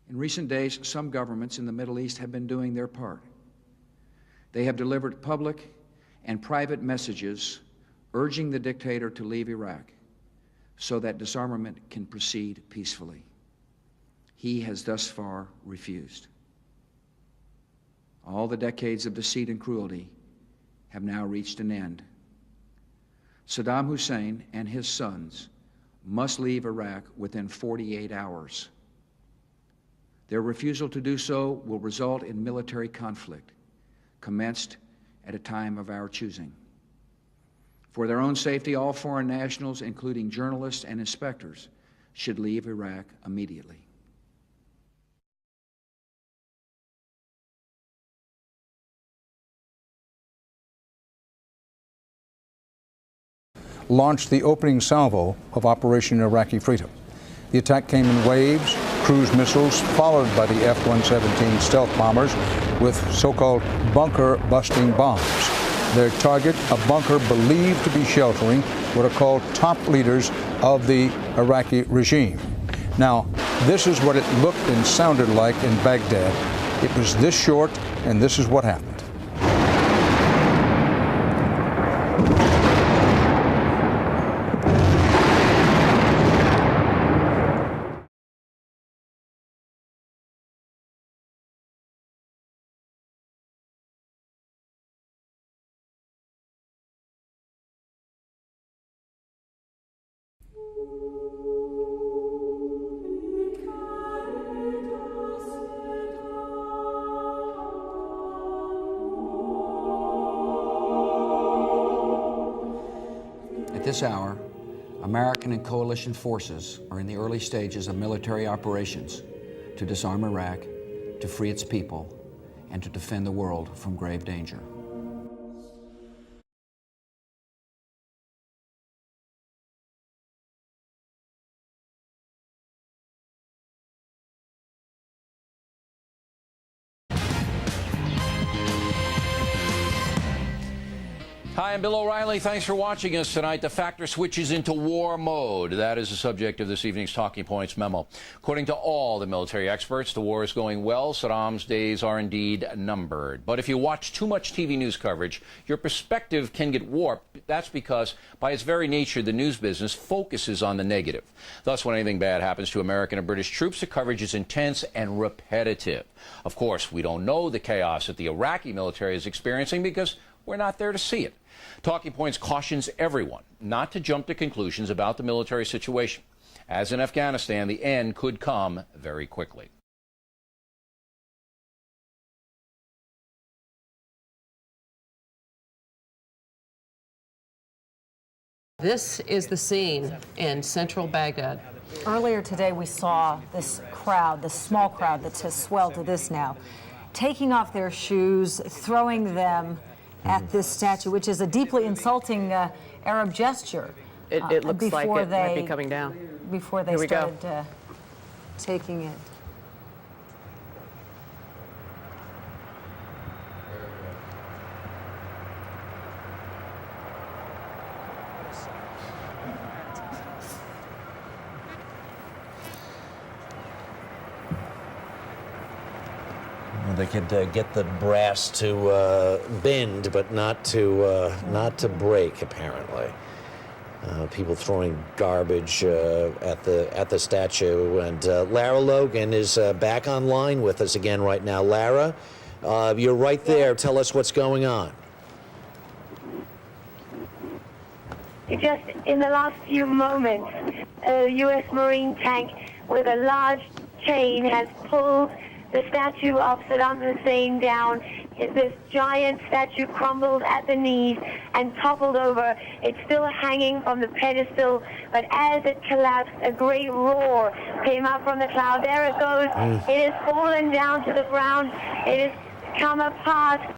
In recent days, some governments in the Middle East have been doing their part. They have delivered public and private messages urging the dictator to leave Iraq so that disarmament can proceed peacefully. He has thus far refused. All the decades of deceit and cruelty have now reached an end. Saddam Hussein and his sons must leave Iraq within 48 hours. Their refusal to do so will result in military conflict, commenced at a time of our choosing. For their own safety, all foreign nationals, including journalists and inspectors, should leave Iraq immediately. Launched the opening salvo of Operation Iraqi Freedom. The attack came in waves, cruise missiles followed by the F-117 stealth bombers with so-called bunker-busting bombs. Their target, a bunker believed to be sheltering what are called top leaders of the Iraqi regime. Now, this is what it looked and sounded like in Baghdad. It was this short, and this is what happened. At this hour, American and coalition forces are in the early stages of military operations to disarm Iraq, to free its people, and to defend the world from grave danger. Hi, I'm Bill O'Reilly. Thanks for watching us tonight. The factor switches into war mode. That is the subject of this evening's Talking Points memo. According to all the military experts, the war is going well. Saddam's days are indeed numbered. But if you watch too much TV news coverage, your perspective can get warped. That's because, by its very nature, the news business focuses on the negative. Thus, when anything bad happens to American and British troops, the coverage is intense and repetitive. Of course, we don't know the chaos that the Iraqi military is experiencing because we're not there to see it. Talking Points cautions everyone not to jump to conclusions about the military situation. As in Afghanistan, the end could come very quickly. This is the scene in central Baghdad. Earlier today, we saw this crowd, this small crowd that has swelled to this now, taking off their shoes, throwing them at this statue, which is a deeply insulting Arab gesture. It looks like it might be coming down. Before they started taking it. They could get the brass to bend, but not to break. Apparently, people throwing garbage at the statue. And Lara Logan is back online with us again right now. Lara, you're right there. Tell us what's going on. Just in the last few moments, a U.S. Marine tank with a large chain has pulled the statue of Saddam Hussein down. This giant statue crumbled at the knees and toppled over. It's still hanging from the pedestal, but as it collapsed, a great roar came up from the cloud. There it goes. It has fallen down to the ground. It has come apart.